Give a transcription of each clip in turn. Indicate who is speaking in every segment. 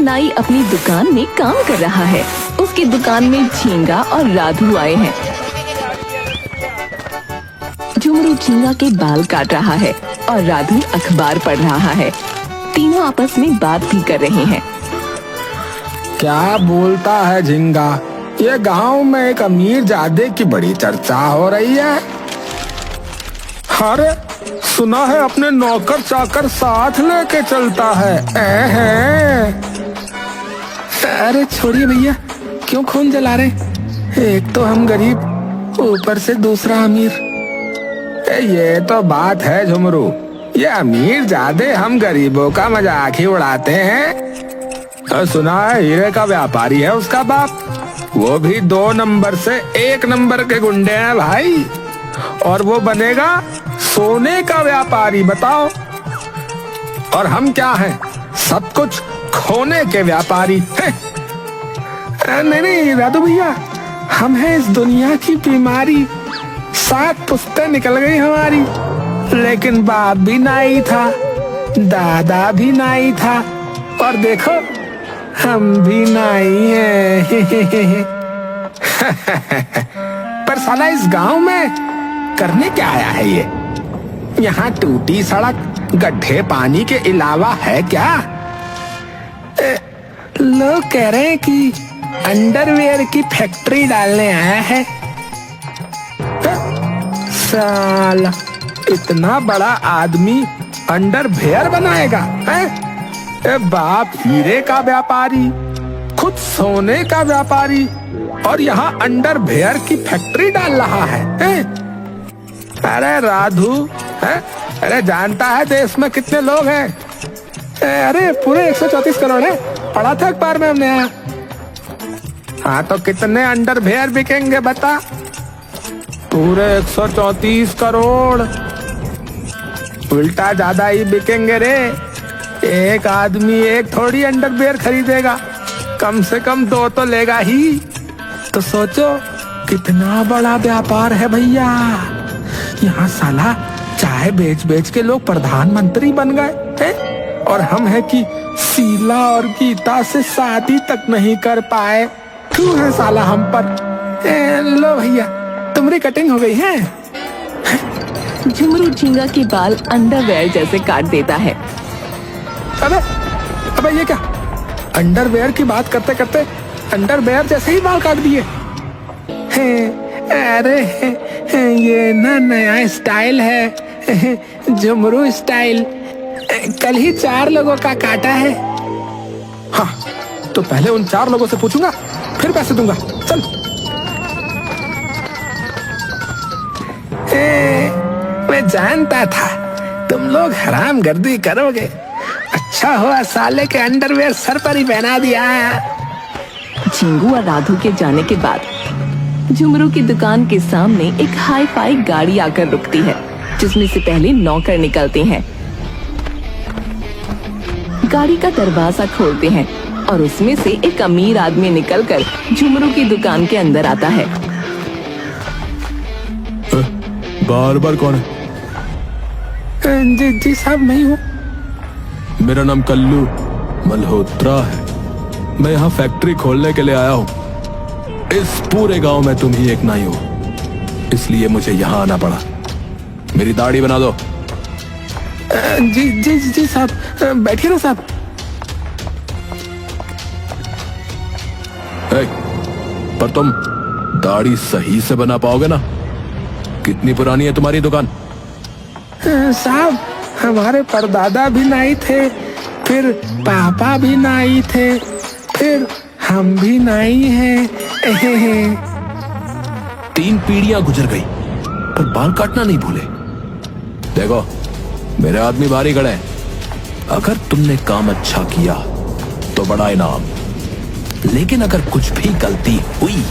Speaker 1: नाई अपनी दुकान में काम कर रहा है। उसकी दुकान में झींगा और राधू आए हैं। झुमरू झींगा के बाल काट रहा है और राधू अखबार पढ़ रहा है। तीनों आपस में बात भी कर रहे हैं।
Speaker 2: क्या बोलता है झींगा? ये गांव में एक अमीर जादे की बड़ी चर्चा हो रही है। अरे सुना है अपने नौकर चाकर साथ लेके चलता है। अरे छोड़िए भैया, क्यों खून जला रहे? एक तो हम गरीब, ऊपर से दूसरा अमीर। ये तो बात है झुमरू, ये अमीर जादे हम गरीबों का मजाक ही उड़ाते हैं। सुना है हीरे का व्यापारी है उसका बाप, वो भी 2 नंबर से 1 नंबर के गुंडे हैं भाई। और वो बनेगा सोने का व्यापारी, बताओ। और हम क्या हैं? सब कुछ खोने के व्यापारी हैं। नहीं राधू भैया, हम हैं इस दुनिया की बीमारी। 7 पुश्तें निकल गई हमारी, लेकिन बाप भी नाई था, दादा भी नाई था, और देखो हम भी नाई हैं। पर साला इस गांव में करने क्या आया है ये? यहाँ टूटी सड़क, गड्ढे पानी के अलावा है क्या? लोग कह रहे हैं कि अंडरवेयर की फैक्ट्री डालने आया है। साला इतना बड़ा आदमी अंडरवेयर बनाएगा है? बाप हीरे का व्यापारी, खुद सोने का व्यापारी, और यहाँ अंडरवेयर की फैक्ट्री डाल रहा है? अरे राधू, अरे जानता है देश में कितने लोग हैं? अरे पूरे 134 करोड़ है, पढ़ा था अखबार में हमने। हाँ तो कितने अंडरवेयर बिकेंगे बता? पूरे 134 करोड़। उल्टा ज्यादा ही बिकेंगे रे। एक आदमी एक थोड़ी अंडरवेयर खरीदेगा, कम से कम 2 तो लेगा ही। तो सोचो कितना बड़ा व्यापार है भैया। यहाँ साला चाय बेच बेच के लोग प्रधानमंत्री बन गए हैं, और हम है कि शीला और गीता से शादी तक नहीं कर पाए। क्यों है साला हम पर? लो भैया, तुम्हारी कटिंग हो गई है।
Speaker 1: झुमरू झींगा के बाल अंडरवेयर जैसे काट देता है।
Speaker 2: अबे ये क्या? अंडरवेयर की बात करते करते अंडरवेयर जैसे ही बाल काट दिए। अरे ये ना नया स्टाइल है, झुमरू स्टाइल। कल ही 4 लोगों का काटा है। हाँ तो पहले उन 4 लोगों से पूछूंगा, फिर पैसे दूंगा। चल। मैं जानता था तुम लोग हरामगर्दी करोगे। अच्छा हुआ साले के अंडरवेयर सर पर ही पहना दिया।
Speaker 1: झिंगू और राधू के जाने के बाद झुमरू की दुकान के सामने एक हाई फाई गाड़ी आकर रुकती है, जिसमें से पहले नौकर निकलते हैं। गाड़ी का दरवाजा खोलते हैं और उसमें से एक अमीर आदमी निकलकर झुमरू की दुकान के अंदर आता है।
Speaker 2: बार कौन है? जी साहब, नहीं हूँ। मेरा नाम कल्लू मल्होत्रा है। मैं यहाँ फैक्ट्री खोलने के लिए आया हूँ। इस पूरे गांव में तुम ही एक नाई हो, इसलिए मुझे यहाँ आना पड़ा। मेरी दाढ़ी बना दो। जी साहब, बैठिए ना साहब। पर तुम दाढ़ी सही से बना पाओगे ना? कितनी पुरानी है तुम्हारी दुकान? साहब, हमारे परदादा भी नाई थे, फिर पापा भी नाई थे, फिर हम भी नाई हैं। 3 पीढ़ियां गुजर गई, पर बाल काटना नहीं भूले। देखो, मेरे आदमी बाहर खड़े हैं। अगर तुमने काम अच्छा किया तो बड़ा इनाम, लेकिन अगर कुछ भी गलती हुई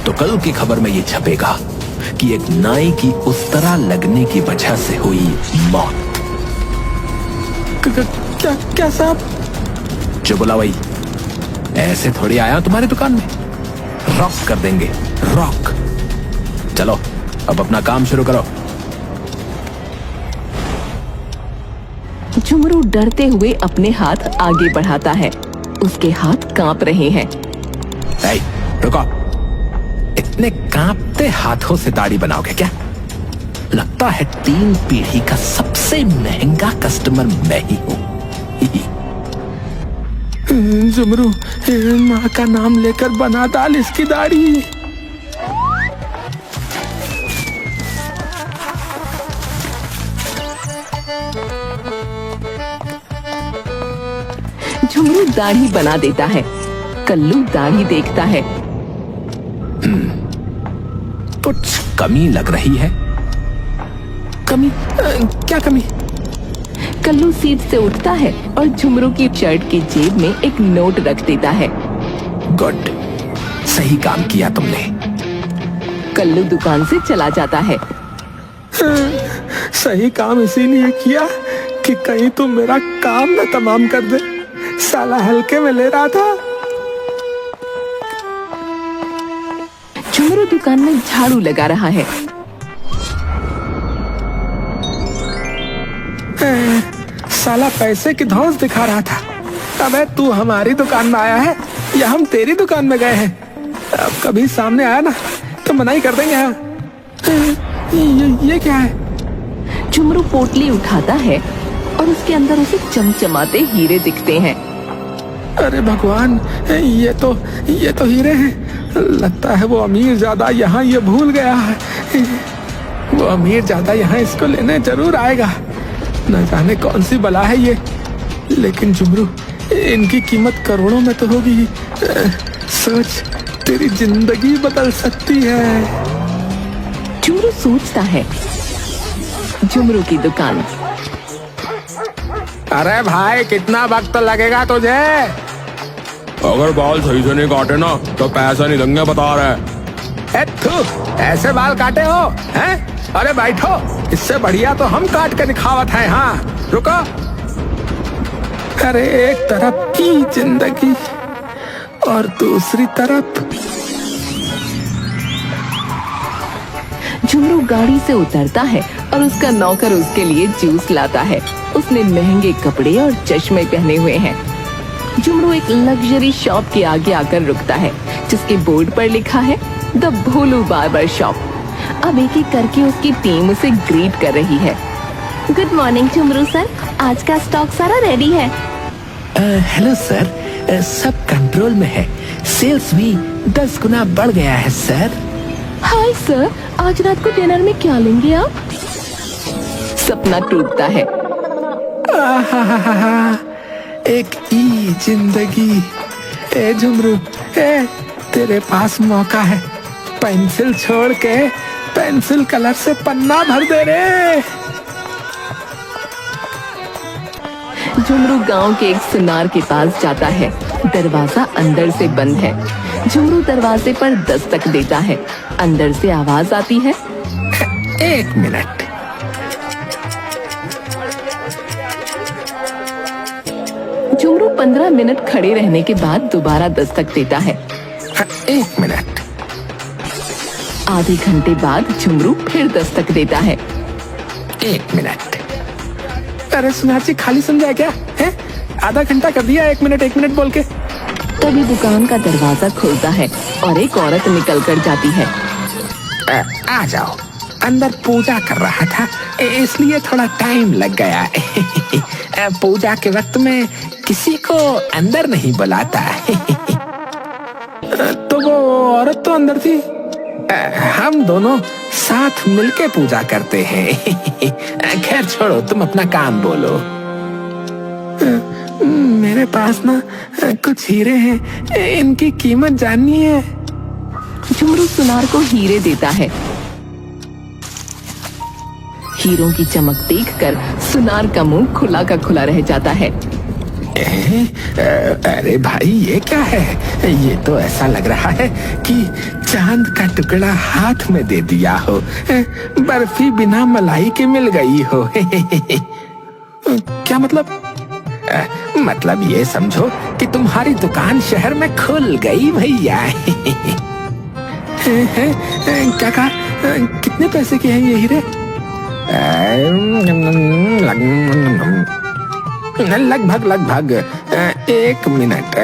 Speaker 2: तो कल की खबर में ये छपेगा कि एक नाई की उस तरह लगने की वजह से हुई मौत। क्या साहब? जो बोला वही। ऐसे थोड़ी आया तुम्हारी दुकान में। रॉक कर देंगे, रॉक। चलो अब अपना काम शुरू करो।
Speaker 1: झुमरू डरते हुए अपने हाथ आगे बढ़ाता है उसके हाथ कांप रहे हैं।
Speaker 2: रुको, इतने कांपते हाथों से दाढ़ी बनाओगे क्या? लगता है 3 पीढ़ी का सबसे महंगा कस्टमर मैं ही हूँ। जुमरू, माँ का नाम लेकर बना डाल इसकी दाढ़ी।
Speaker 1: झुमरू दाढ़ी बना देता है। कल्लू दाढ़ी देखता है।
Speaker 2: कुछ कमी लग रही है। कमी? क्या कमी?
Speaker 1: कल्लू सीट से उठता है और झुमरू की शर्ट की जेब में एक नोट रख देता है।
Speaker 2: गुड, सही काम किया तुमने।
Speaker 1: कल्लू दुकान से चला जाता है।
Speaker 2: सही काम इसीलिए किया कि कहीं तुम मेरा काम न तमाम कर दे। साला हल्के में ले रहा था।
Speaker 1: झुमरू दुकान में झाड़ू लगा रहा है।
Speaker 2: साला पैसे की धौंस दिखा रहा था। अबे तू हमारी दुकान में आया है या हम तेरी दुकान में गए हैं? अब कभी सामने आया ना तो मनाही कर देंगे। हाँ, ये क्या है?
Speaker 1: झुमरू पोटली उठाता है और उसके अंदर उसे चमचमाते हीरे दिखते हैं।
Speaker 2: अरे भगवान, ये तो हीरे हैं। लगता है वो अमीर ज्यादा यहाँ ये भूल गया है। वो अमीर ज्यादा यहाँ इसको लेने जरूर आएगा। न जाने कौन सी बला है ये। लेकिन जुमरू, इनकी कीमत करोड़ों में तो होगी ही। सोच, तेरी जिंदगी बदल सकती है।
Speaker 1: झुमरू सोचता है। झुमरू की दुकान।
Speaker 2: अरे भाई, कितना वक्त लगेगा तुझे? अगर बाल सही से नहीं काटे ना तो पैसा नहीं देंगे, बता रहे। ऐसे बाल काटे हो हैं? अरे बैठो, इससे बढ़िया तो हम काट के दिखावत हैं। हाँ रुको। अरे एक तरफ की जिंदगी और दूसरी तरफ।
Speaker 1: झुमरू गाड़ी से उतरता है और उसका नौकर उसके लिए जूस लाता है। उसने महंगे कपड़े और चश्मे पहने हुए हैं। झुमरू एक लग्जरी शॉप के आगे आकर रुकता है जिसके बोर्ड पर लिखा है द भोलू बार्बर शॉप। अब एक एक करके उसकी टीम उसे ग्रीट कर रही है। गुड मॉर्निंग झुमरू सर, आज का स्टॉक सारा रेडी है।
Speaker 2: हेलो सर, सब कंट्रोल में है। सेल्स भी 10 गुना बढ़ गया है सर।
Speaker 1: हाय सर, आज रात को डिनर में क्या लेंगे आप? सपना टूटता है।
Speaker 2: एक ई जिंदगी। ए झुमरू, तेरे पास मौका है। पेंसिल छोड़ के पेंसिल कलर से पन्ना भर दे रे।
Speaker 1: झुमरू गांव के एक सुनार के पास जाता है। दरवाजा अंदर से बंद है। झुमरू दरवाजे पर दस्तक देता है। अंदर से आवाज आती है,
Speaker 2: 1 मिनट।
Speaker 1: झुमरू 15 मिनट खड़े रहने के बाद दोबारा दस्तक देता है।
Speaker 2: 1 मिनट।
Speaker 1: आधे घंटे बाद झुमरू फिर दस्तक देता है।
Speaker 2: 1 मिनट। अरे सुनार जी, खाली समझा क्या है? आधा घंटा कर दिया, 1 मिनट 1 मिनट बोल के।
Speaker 1: तभी दुकान का दरवाजा खुलता है और एक औरत निकल कर जाती है।
Speaker 2: आ जाओ, अंदर पूजा कर रहा था इसलिए थोड़ा टाइम लग गया। पूजा के वक्त में किसी को अंदर नहीं बुलाता। तो वो औरत तो अंदर थी। हम दोनों साथ मिलके पूजा करते हैं। खैर छोड़ो, तुम अपना काम बोलो। मेरे पास ना कुछ हीरे हैं, इनकी कीमत जाननी है।
Speaker 1: झुमरू सुनार को हीरे देता है। हीरों की चमक देखकर सुनार का मुंह खुला का खुला रह जाता है।
Speaker 2: अरे भाई, ये क्या है? ये तो ऐसा लग रहा है कि चांद का टुकड़ा हाथ में दे दिया हो। बर्फी बिना मलाई के मिल गई हो। क्या मतलब? मतलब ये समझो कि तुम्हारी दुकान शहर में खुल गई भैया। क्या कहा? कितने पैसे के हैं ये हीरे? लगभग एक मिनट।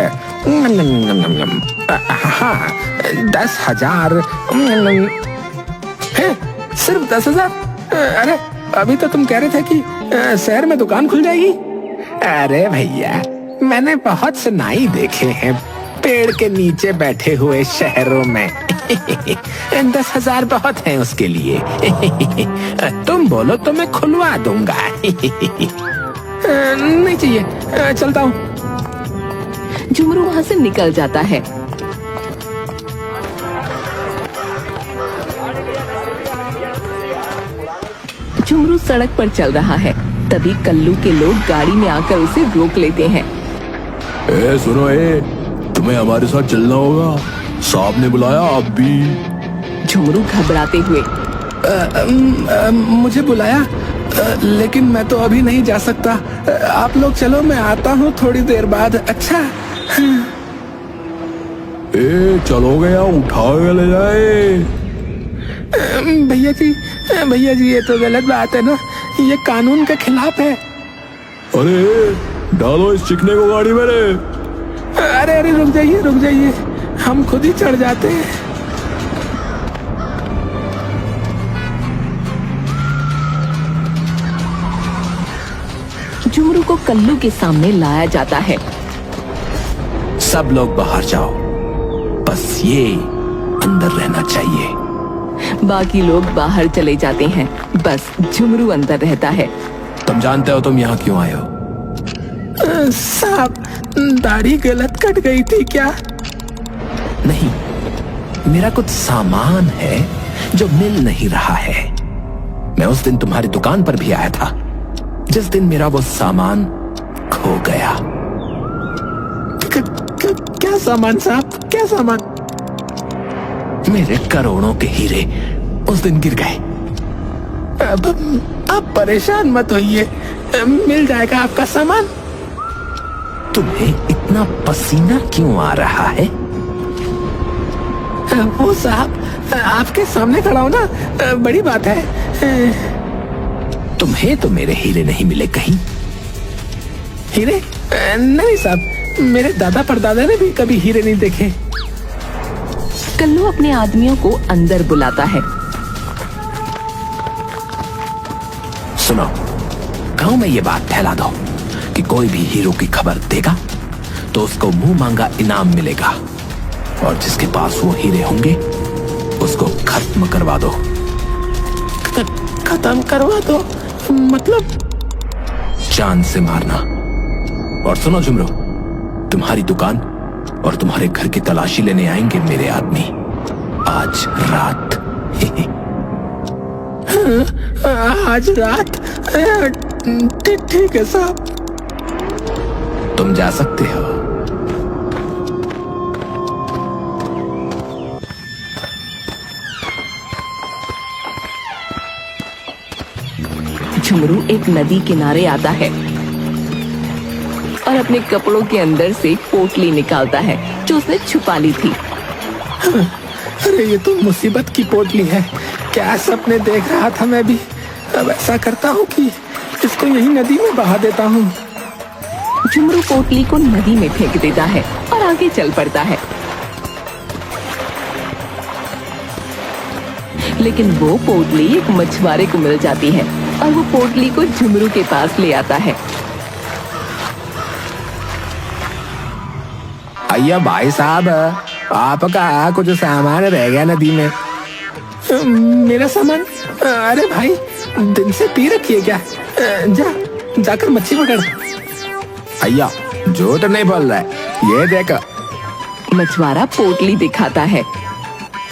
Speaker 2: हाँ, 10,000 है, सिर्फ 10,000? अरे अभी तो तुम कह रहे थे कि शहर में दुकान खुल जाएगी। अरे भैया, मैंने बहुत से नाई देखे हैं पेड़ के नीचे बैठे हुए शहरों में। 10,000 बहुत है उसके लिए। तुम बोलो तो मैं खुलवा दूंगा। नहीं चाहिए, चलता हूँ।
Speaker 1: झुमरू वहां से निकल जाता है। झुमरू सड़क पर चल रहा है, तभी कल्लू के लोग गाड़ी में आकर उसे रोक लेते हैं।
Speaker 3: सुनो तुम्हें हमारे साथ चलना होगा, साहब ने बुलाया आप भी।
Speaker 1: झुमरू घबराते हुए,
Speaker 2: मुझे बुलाया, लेकिन मैं तो अभी नहीं जा सकता। आप लोग चलो, मैं आता हूँ थोड़ी देर बाद। अच्छा?
Speaker 3: चलोगे या उठा के ले जाए?
Speaker 2: भैया जी ये तो गलत बात है ना, ये कानून के खिलाफ है।
Speaker 3: अरे डालो इस चिकने को गाड़ी में रे।
Speaker 2: अरे रुक जाइए, हम खुद ही चढ़ जाते हैं।
Speaker 1: झुमरू को कल्लू के सामने लाया जाता है।
Speaker 2: सब लोग बाहर जाओ, बस ये अंदर रहना चाहिए।
Speaker 1: बाकी लोग बाहर चले जाते हैं, बस झुमरू अंदर रहता है।
Speaker 2: तुम जानते हो तुम यहाँ क्यों आए हो? साहब, दाढ़ी गलत कट गई थी क्या? नहीं, मेरा कुछ सामान है जो मिल नहीं रहा है। मैं उस दिन तुम्हारी दुकान पर भी आया था, जिस दिन मेरा वो सामान खो गया। क्या सामान साहब, क्या सामान? मेरे करोड़ों के हीरे उस दिन गिर गए। अब परेशान मत होइए, मिल जाएगा आपका सामान। तुम्हें इतना पसीना क्यों आ रहा है? वो साहब, आपके सामने खड़ा हो ना, बड़ी बात है। तुम्हें तो मेरे हीरे नहीं मिले कहीं? हीरे? नहीं साहब, मेरे दादा परदादा ने भी कभी हीरे नहीं देखे।
Speaker 1: कल्लू अपने आदमियों को अंदर बुलाता है।
Speaker 2: सुनो, गांव में ये बात फैला दो कि कोई भी हीरो की खबर देगा तो उसको मुंह मांगा इनाम मिलेगा, और जिसके पास वो हीरे होंगे उसको खत्म करवा दो। खत्म करवा दो मतलब? जान से मारना। और सुनो झुमरू, तुम्हारी दुकान और तुम्हारे घर की तलाशी लेने आएंगे मेरे आदमी आज रात। आज रात? ठीक है साहब, तुम जा सकते हो।
Speaker 1: झुमरू एक नदी किनारे आता है और अपने कपड़ों के अंदर से पोटली निकालता है जो उसने छुपा ली थी।
Speaker 2: अरे ये तो मुसीबत की पोटली है, क्या सपने देख रहा था मैं भी। अब ऐसा करता हूँ कि इसको यही नदी में बहा देता हूँ।
Speaker 1: झुमरू पोटली को नदी में फेंक देता है और आगे चल पड़ता है, लेकिन वो पोटली एक मछुआरे को मिल जाती है और वो पोटली को झुमरू के पास ले आता है।
Speaker 2: अय्या भाई साहब, आपका कुछ सामान रह गया नदी में। मेरा सामान? अरे भाई, दिन से पी रखी है क्या? जाकर मच्छी पकड़। अय्या, झूठ नहीं बोल रहा है, ये देख।
Speaker 1: मछुआरा पोटली दिखाता है।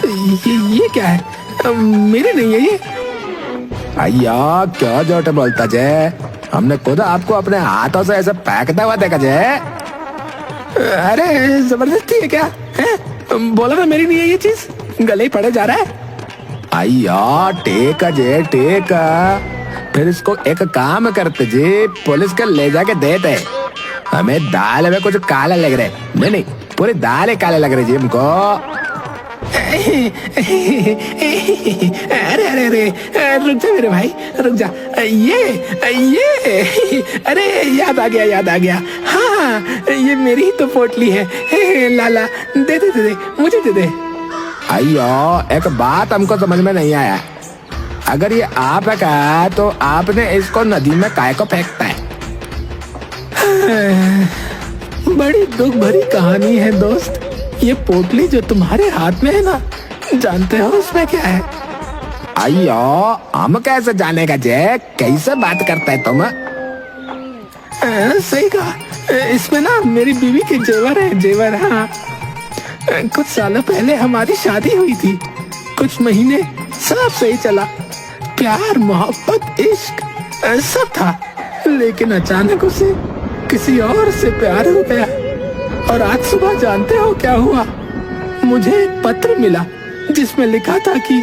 Speaker 2: ये क्या है? मेरी नहीं है ये। अय्या, क्या झूठ बोलता जे? हमने खुद आपको अपने हाथों से ऐसे फेंकता हुआ देखा जे। अरे जबरदस्ती है क्या? है? बोला ना मेरी नहीं है ये चीज, गले ही पड़े जा रहा है। अय्या, टेक जे टेक। फिर इसको एक काम करते जी, पुलिस के ले जाके देते। हमें दाल में कुछ काला लग रहा है। नहीं, पूरी दाल ही काले लग रही जी हमको। अरे अरे अरे, रुक जा मेरे भाई, रुक जा। ये अरे याद आ गया। हाँ, ये मेरी ही तो पोटली है। लाला दे दे दे दे, मुझे दे दे। अयो, एक बात हमको समझ में नहीं आया। अगर ये आपका तो आपने इसको नदी में काहे को फेंकता है? बड़ी दुख भरी कहानी है दोस्त। ये पोटली जो तुम्हारे हाथ में है ना, जानते हो उसमें क्या है? अयो, हम कैसे जानेगा जे? कैसे बात करता है तुम? सही कहा, इसमें ना मेरी बीवी के जेवर है, जेवर। हाँ, कुछ सालों पहले हमारी शादी हुई थी। कुछ महीने सब सही चला, प्यार मोहब्बत इश्क सब था। लेकिन अचानक उसे किसी और से प्यार हो गया। और आज सुबह जानते हो क्या हुआ? मुझे एक पत्र मिला जिसमें लिखा था कि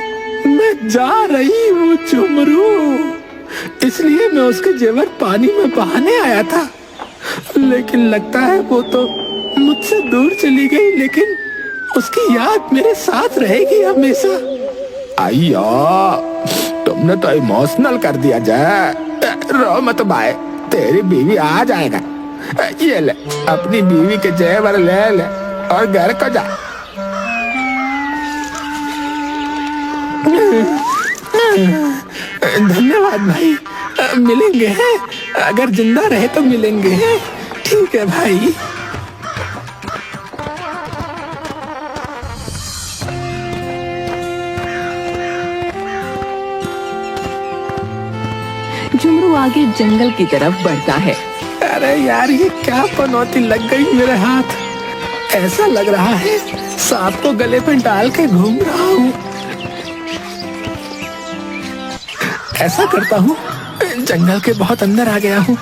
Speaker 2: मैं जा रही हूँ झुमरू। इसलिए मैं उसके जेवर पानी में बहाने आया था। लेकिन लगता है वो तो मुझसे दूर चली गई, लेकिन उसकी याद मेरे साथ रहेगी हमेशा। अयो, तुमने तो इमोशनल कर दिया जा। रो मत भाई, तेरी बीवी आ जाएगा। ये ले, अपनी बीवी के जेवर ले ले और घर को जा। धन्यवाद भाई, मिलेंगे हैं। अगर जिंदा रहे तो मिलेंगे हैं। ठीक है भाई।
Speaker 1: झुमरू आगे जंगल की तरफ बढ़ता है।
Speaker 2: अरे यार, ये क्या पनौती लग गई मेरे हाथ। ऐसा लग रहा है सांप को गले पे डाल के घूम रहा हूँ। ऐसा करता हूँ, जंगल के बहुत अंदर आ गया हूँ।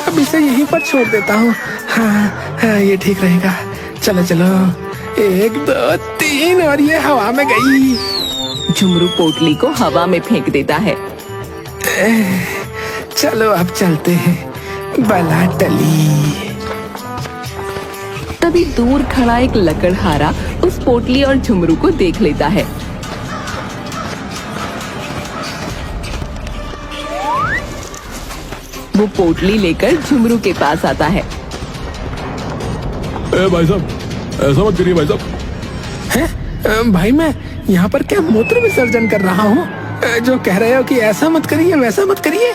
Speaker 2: अब इसे यहीं पर छोड़ देता हूँ। हाँ, ये ठीक रहेगा। चलो चलो, 1 2 3 और ये हवा में गई।
Speaker 1: झुमरू पोटली को हवा में फेंक देता है।
Speaker 2: चलो अब चलते हैं, बला टली।
Speaker 1: तभी दूर खड़ा एक लकड़हारा उस पोटली और झुमरू को देख लेता है। वो पोटली लेकर झुमरू के पास आता है।
Speaker 3: भाई साहब, ऐसा मत करिए भाई साहब।
Speaker 2: हैं? भाई, मैं यहाँ पर क्या मूत्र विसर्जन कर रहा हूँ? जो कह रहे हो कि ऐसा मत करिए वैसा मत करिए।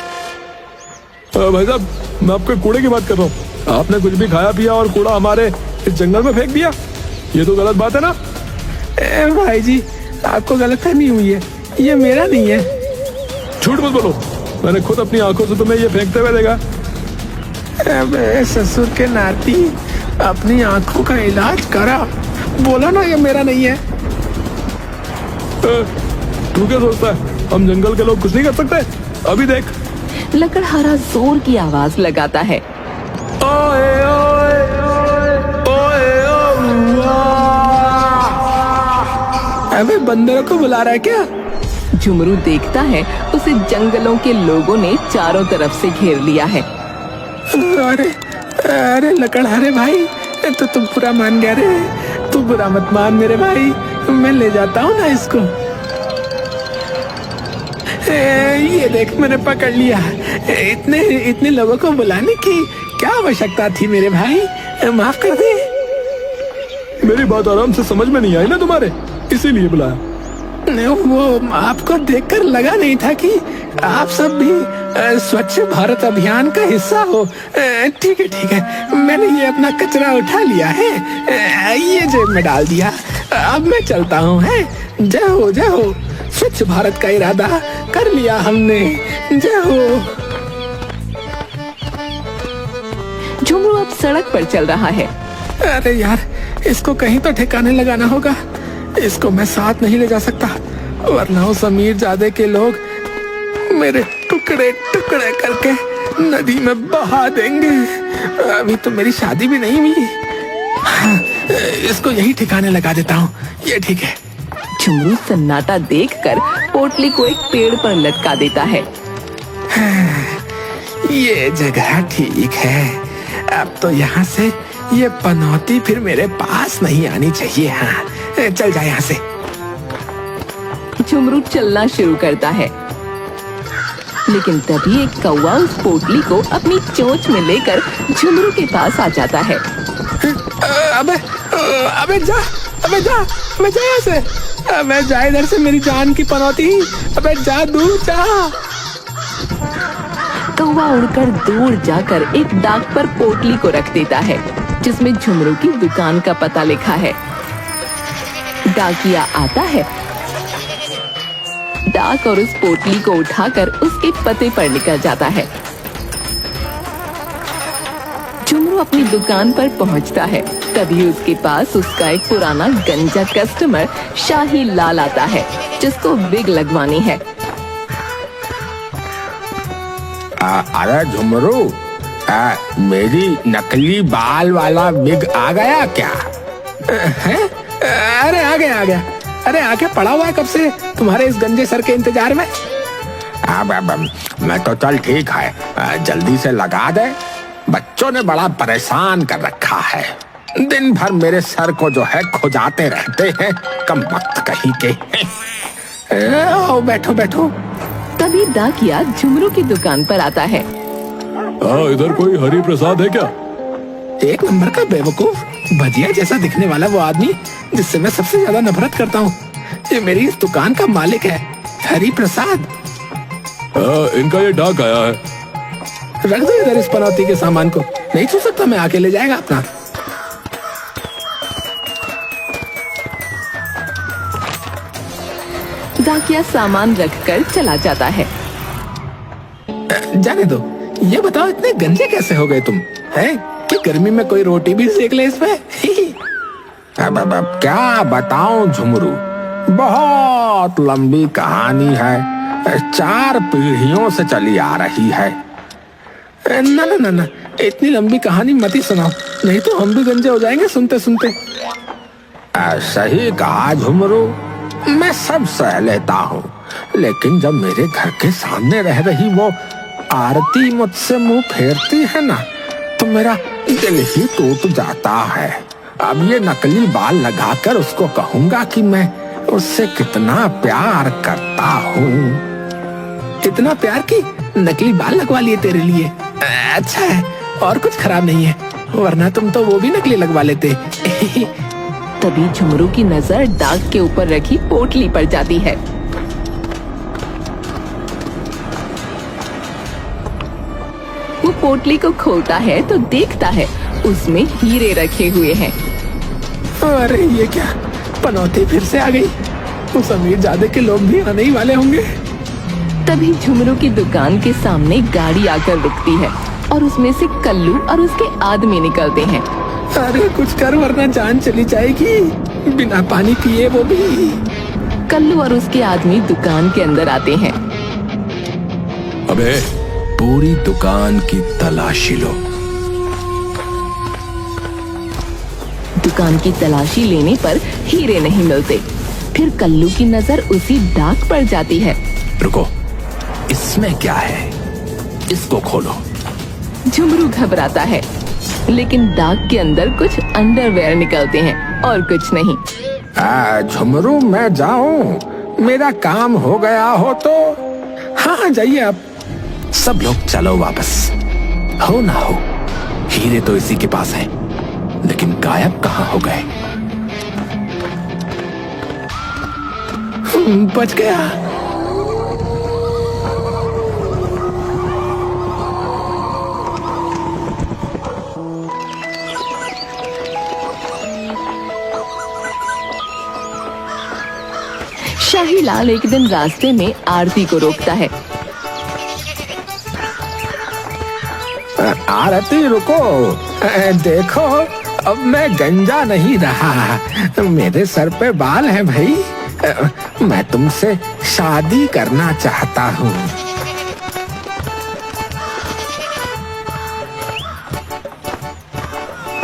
Speaker 3: भाई साहब, मैं आपके कूड़े की बात कर रहा हूँ। आपने कुछ भी खाया पिया और कूड़ा हमारे इस जंगल में फेंक दिया। ये तो गलत बात है ना?
Speaker 2: भाई जी, आपको गलतफहमी हुई है, ये मेरा नहीं है।
Speaker 3: झूठ मत बोलो, मैंने खुद अपनी आंखों से तुम्हें ये फेंकते हुए देखा।
Speaker 2: अबे ससुर के नाती, अपनी आंखों का इलाज करा। बोला ना ये मेरा नहीं है।
Speaker 3: तू क्या सोचता है हम जंगल के लोग कुछ नहीं कर सकते? अभी देख।
Speaker 1: लकड़हारा जोर की आवाज लगाता है।
Speaker 3: ओए ओए ओए
Speaker 2: अबे बंदरों को बुला रहा है क्या?
Speaker 1: झुमरू देखता है उसे जंगलों के लोगों ने चारों तरफ से घेर लिया है।
Speaker 2: अरे अरे लकड़हारे भाई, तो तुम बुरा मान गया रे। तू बुरा मत मान मेरे भाई, मैं ले जाता हूँ ना इसको। ये देख, मैंने पकड़ लिया। इतने लोगों को बुलाने की क्या आवश्यकता थी मेरे भाई? माफ कर दे।
Speaker 3: मेरी बात आराम से समझ में नहीं आई ना तुम्हारे, इसीलिए बुलाया।
Speaker 2: वो आपको देखकर लगा नहीं था कि आप सब भी स्वच्छ भारत अभियान का हिस्सा हो। ठीक है, मैंने ये अपना कचरा उठा लिया है, ये जेब में डाल दिया। अब मैं चलता हूँ। है, जय हो जय हो। स्वच्छ भारत का इरादा कर लिया हमने। जय हो।
Speaker 1: झुमरू अब सड़क पर चल रहा है।
Speaker 2: अरे यार, इसको कहीं तो ठिकाने लगाना होगा। इसको मैं साथ नहीं ले जा सकता, वरना उस अमीरजादे के लोग मेरे टुकड़े टुकड़े करके नदी में बहा देंगे। अभी तो मेरी शादी भी नहीं हुई। हाँ, इसको यही ठिकाने लगा देता हूँ, ये ठीक है।
Speaker 1: झुमरू सन्नाटा देखकर पोटली को एक पेड़ पर लटका देता है।
Speaker 2: ये जगह ठीक है। अब तो यहाँ से ये पनौती फिर मेरे पास नहीं आनी चाहिए। हाँ, चल जा यहाँ से।
Speaker 1: झुमरू चलना शुरू करता है, लेकिन तभी एक कौवा उस पोटली को अपनी चोंच में लेकर झुमरू के पास आ जाता है।
Speaker 2: अबे अबे जा, अबे जा, अबे जा यहाँ से, अबे जा इधर से मेरी जान की पनौती, अबे जा, दूर जा।
Speaker 1: कौवा उड़कर दूर जाकर एक डाक पर पोटली को रख देता है जिसमें झुमरू की दुकान का पता लिखा है। डाकिया आता है, डाक और उस पोटली को उठाकर उसके पते पर निकल जाता है। झुमरू अपनी दुकान पर पहुंचता है, तभी उसके पास उसका एक पुराना गंजा कस्टमर शाही लाल आता है जिसको विग लगवानी है।
Speaker 2: अरे झुमरू, मेरी नकली बाल वाला विग आ गया क्या? है? अरे आ गया, अरे आके पड़ा हुआ है कब से तुम्हारे इस गंजे सर के इंतजार में। मैं तो चल ठीक है, जल्दी से लगा दे, बच्चों ने बड़ा परेशान कर रखा है, दिन भर मेरे सर को जो है खुजाते रहते हैं, कम वक्त कहीं के। आओ बैठो बैठो।
Speaker 1: तभी डाकिया झुमरू की दुकान पर आता है।
Speaker 3: इधर कोई हरि प्रसाद है क्या?
Speaker 2: एक नंबर का बेवकूफ, भजिया जैसा दिखने वाला वो आदमी जिससे मैं सबसे ज्यादा नफरत करता हूँ, ये मेरी इस दुकान का मालिक है, हरि प्रसाद।
Speaker 3: इनका ये डाक आया है।
Speaker 2: रख दो इधर इस पनौती के सामान को, नहीं छू सकता मैं, आके ले जाएगा अपना।
Speaker 1: डाकिया सामान रखकर चला जाता है।
Speaker 2: जाने दो, ये बताओ इतने गंजे कैसे हो गए तुम, हैं? कि गर्मी में कोई रोटी भी सेक ले इसमें। अब क्या बताऊं झुमरू, बहुत लंबी कहानी है, 4 पीढ़ियों से चली आ रही है। ना ना ना ना, इतनी लंबी कहानी मत ही सुनाओ, नहीं तो हम भी गंजे हो जाएंगे सुनते सुनते। सही कहा झुमरू, मैं सब सह लेता हूँ, लेकिन जब मेरे घर के सामने रह रही वो आरती मुझसे मुंह फेरती है ना, तो मेरा दिल ही टूट जाता है। अब ये नकली बाल लगाकर उसको कहूंगा कि मैं उससे कितना प्यार करता हूँ। इतना प्यार कि नकली बाल लगवा लिए तेरे लिए। अच्छा है, और कुछ खराब नहीं है, वरना तुम तो वो भी नकली लगवा लेते।
Speaker 1: तभी झुमरू की नजर डाक के ऊपर रखी पोटली पर जाती है। वो पोटली को खोलता है तो देखता है उसमें हीरे रखे हुए हैं।
Speaker 2: अरे ये क्या, पनौती फिर से आ गई, उस अमीर जादे के लोग भी आने ही वाले होंगे।
Speaker 1: तभी झुमरू की दुकान के सामने गाड़ी आकर रुकती है और उसमें से कल्लू और उसके आदमी निकलते हैं।
Speaker 2: अरे कुछ कर वरना जान चली जाएगी, बिना पानी पिए वो भी।
Speaker 1: कल्लू और उसके आदमी दुकान के अंदर आते हैं।
Speaker 3: अबे
Speaker 4: पूरी दुकान की तलाशी लो।
Speaker 1: दुकान की तलाशी लेने पर हीरे नहीं मिलते। फिर कल्लू की नजर उसी डाक पर जाती है।
Speaker 4: रुको, इसमें क्या है, इसको खोलो।
Speaker 1: झुमरू घबराता है, लेकिन डाक के अंदर कुछ अंडरवेयर निकलते हैं और कुछ नहीं।
Speaker 2: झुमरू मैं जाऊं, मेरा काम हो गया हो तो। हाँ जाइए आप।
Speaker 4: सब लोग चलो वापस, हो ना हो हीरे तो इसी के पास हैं, लेकिन गायब कहाँ हो गए?
Speaker 2: बच गया।
Speaker 1: शाही लाल एक दिन रास्ते में आरती को रोकता है।
Speaker 2: आरती रुको, देखो अब मैं गंजा नहीं रहा, मेरे सर पे बाल हैं भाई, मैं तुमसे शादी करना चाहता हूँ।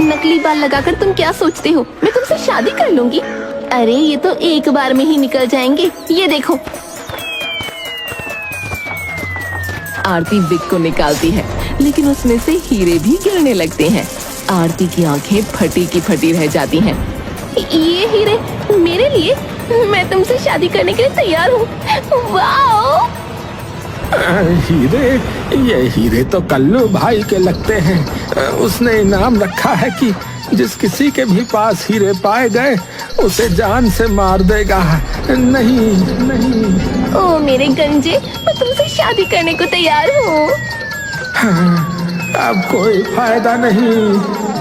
Speaker 5: नकली बाल लगाकर तुम क्या सोचते हो मैं तुमसे शादी कर लूंगी? अरे ये तो एक बार में ही निकल जाएंगे, ये देखो।
Speaker 1: आरती विग को निकालती है, लेकिन उसमें से हीरे भी गिरने लगते हैं। आरती की आंखें फटी की फटी रह जाती हैं।
Speaker 5: ये हीरे मेरे लिए? मैं तुमसे शादी करने के लिए तैयार हूँ। वाओ!
Speaker 2: हीरे, ये हीरे तो कल्लू भाई के लगते हैं। उसने इनाम रखा है कि जिस किसी के भी पास हीरे पाए गए उसे जान से मार देगा। नहीं नहीं,
Speaker 5: ओ मेरे गंजे, मैं तुमसे शादी करने को तैयार हूँ।
Speaker 2: अब कोई फायदा नहीं।